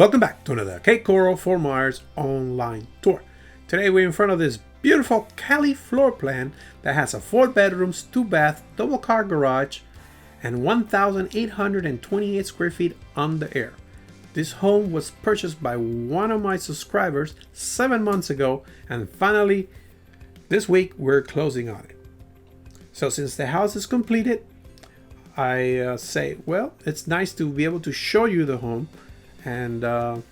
Welcome back to another Cape Coral Fort Myers online tour. Today we're in front of this beautiful Cali floor plan that has a 4 bedrooms, 2 bath, double car garage, and 1,828 square feet on the air. This home was purchased by one of my subscribers 7 months ago, and finally this week we're closing on it. So since the house is completed, I say, well, it's nice to be able to show you the home. And I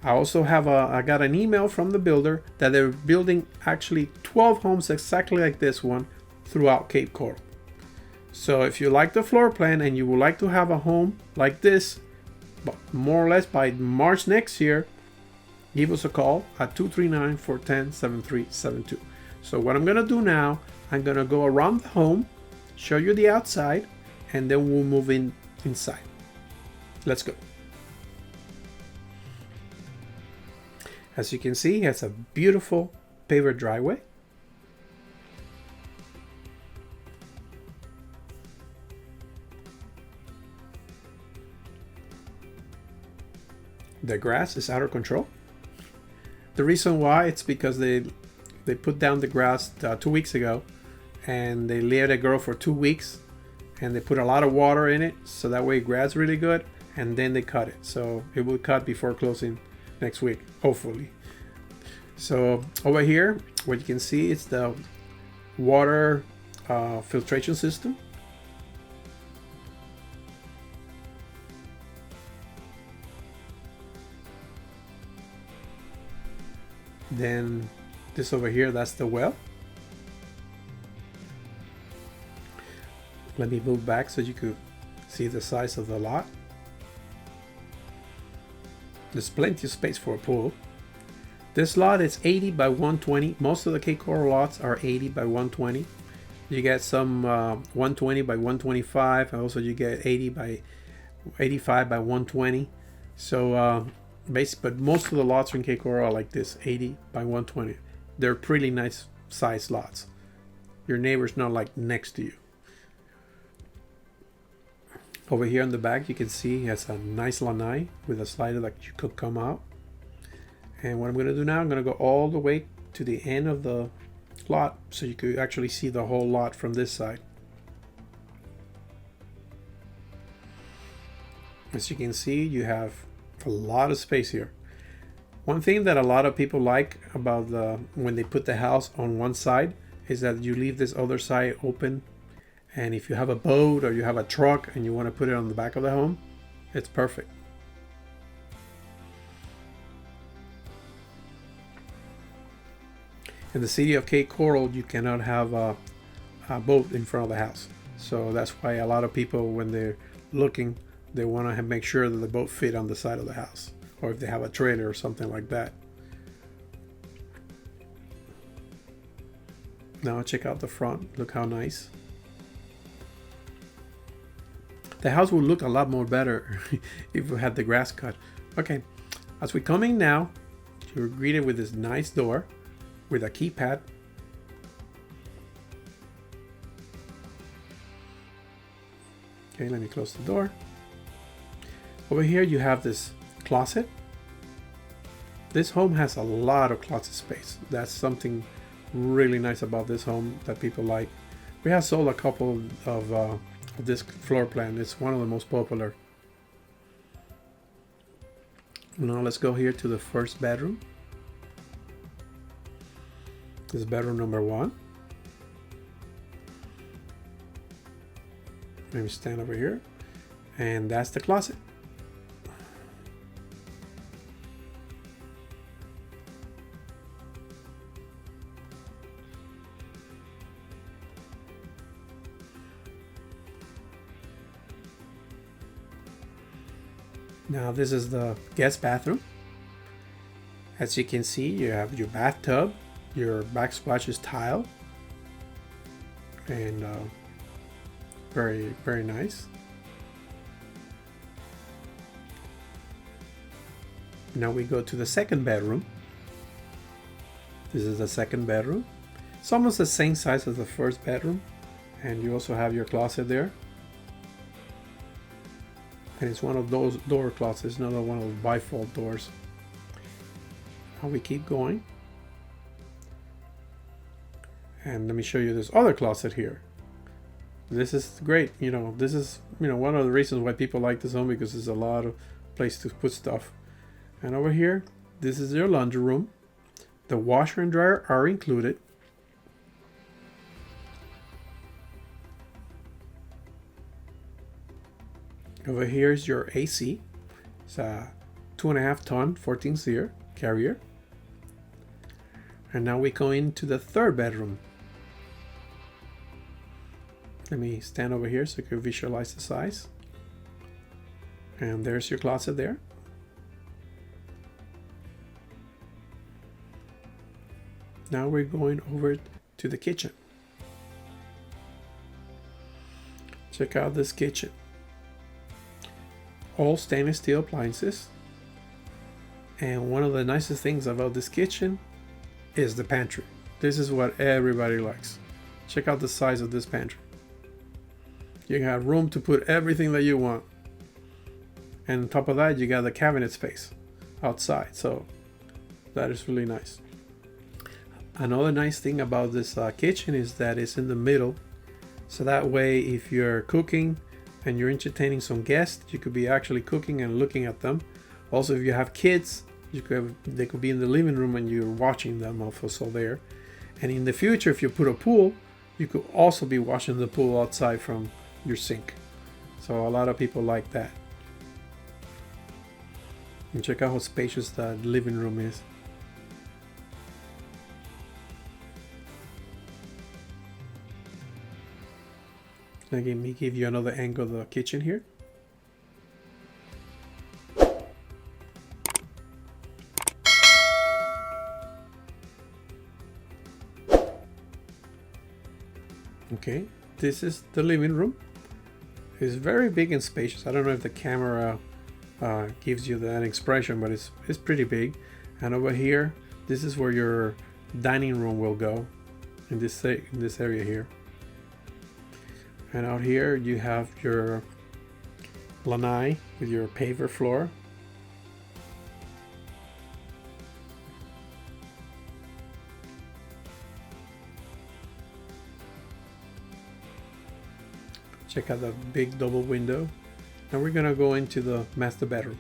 also have I got an email from the builder that they're building actually 12 homes exactly like this one throughout Cape Coral. So if you like the floor plan and you would like to have a home like this, but more or less by March next year, give us a call at 239-410-7372. So what I'm gonna do now, I'm gonna go around the home, show you the outside, and then we'll move inside. Let's go. As you can see, it has a beautiful paver driveway. The grass is out of control. The reason why, it's because they put down the grass 2 weeks ago, and they let it grow for 2 weeks, and they put a lot of water in it so that way it grows really good, and then they cut it. So it will cut before closing next week, hopefully. So over here, what you can see is the water filtration system. Then this over here, that's the well. Let me move back so you could see the size of the lot. There's plenty of space for a pool. This lot is 80 by 120. Most of the Cape Coral lots are 80 by 120. You get some 120 by 125. Also, you get 80 by 85 by 120. So but most of the lots in Cape Coral are like this, 80 by 120. They're pretty nice size lots. Your neighbor's not like next to you. Over here in the back, you can see it has a nice lanai with a slider that you could come out. And what I'm going to do now, I'm going to go all the way to the end of the lot so you could actually see the whole lot from this side. As you can see, you have a lot of space here. One thing that a lot of people like about when they put the house on one side is that you leave this other side open. And if you have a boat or you have a truck and you want to put it on the back of the home, it's perfect. In the city of Cape Coral, you cannot have a boat in front of the house. So that's why a lot of people, when they're looking, they want to make sure that the boat fit on the side of the house. Or if they have a trailer or something like that. Now check out the front. Look how nice. The house will look a lot more better if we had the grass cut. Okay, as we're coming now, you're greeted with this nice door with a keypad. Okay, let me close the door. Over here you have this closet. This home has a lot of closet space. That's something really nice about this home that people like. We have sold a couple of this floor plan. It's one of the most popular. Now let's go here to the first bedroom. This is bedroom number 1. Let me stand over here, and that's the closet. Now this is the guest bathroom. As you can see, you have your bathtub, your backsplash is tile, and very, very nice. Now we go to the second bedroom. This is the second bedroom. It's almost the same size as the first bedroom, and you also have your closet there. and it's one of those door closets, not one of those bifold doors. Now we keep going, and let me show you this other closet here. This is great. This is one of the reasons why people like this home, because there's a lot of place to put stuff. And over here, this is your laundry room. The washer and dryer are included. Over here is your AC. It's a 2.5 ton 14 SEER carrier. And now we go into the third bedroom. Let me stand over here so you can visualize the size. And there's your closet there. Now we're going over to the kitchen. Check out this kitchen. All stainless steel appliances. And one of the nicest things about this kitchen is the pantry. This is what everybody likes. Check out the size of this pantry. You have room to put everything that you want. And on top of that, you got the cabinet space outside. So that is really nice. Another nice thing about this kitchen is that it's in the middle. So that way, if you're cooking and you're entertaining some guests, you could be actually cooking and looking at them. Also, if you have kids, they could be in the living room and you're watching them also there. And in the future, if you put a pool, you could also be watching the pool outside from your sink. So a lot of people like that. And check out how spacious the living room is. Let me give you another angle of the kitchen here. Okay, this is the living room. It's very big and spacious. I don't know if the camera gives you that expression, but it's pretty big. And over here, this is where your dining room will go, in this area here. And out here you have your lanai with your paver floor. Check out the big double window. Now we're gonna go into the master bedroom.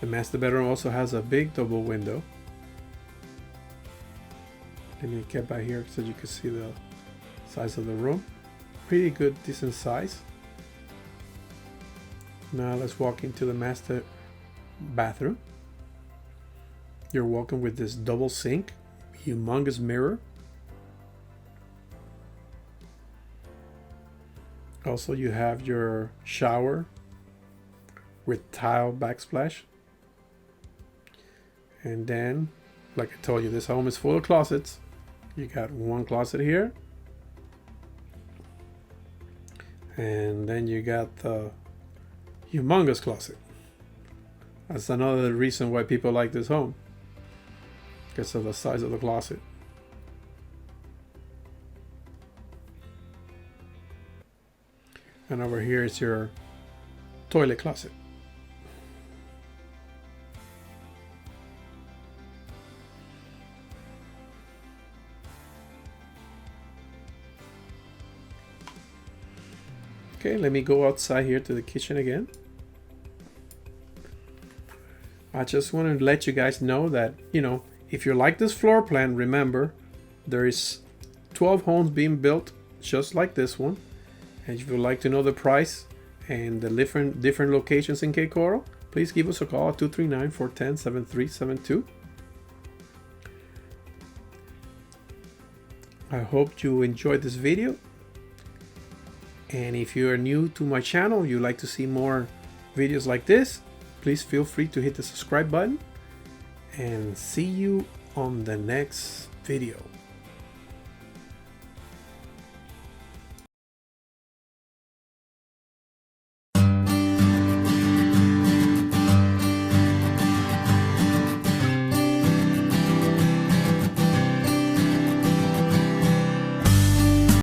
The master bedroom also has a big double window. Let me get by here so you can see the size of the room. Pretty good, decent size. Now let's walk into the master bathroom. You're walking with this double sink, humongous mirror. Also, you have your shower with tile backsplash. And then, like I told you, this home is full of closets. You got one closet here. And then you got the humongous closet. That's another reason why people like this home, because of the size of the closet. And over here is your toilet closet. Okay, let me go outside here to the kitchen again. I just want to let you guys know that, if you like this floor plan, remember, there is 12 homes being built just like this one. And if you'd like to know the price and the different locations in Cape Coral, please give us a call at 239-410-7372. I hope you enjoyed this video. And if you are new to my channel, you'd like to see more videos like this, please feel free to hit the subscribe button. And see you on the next video.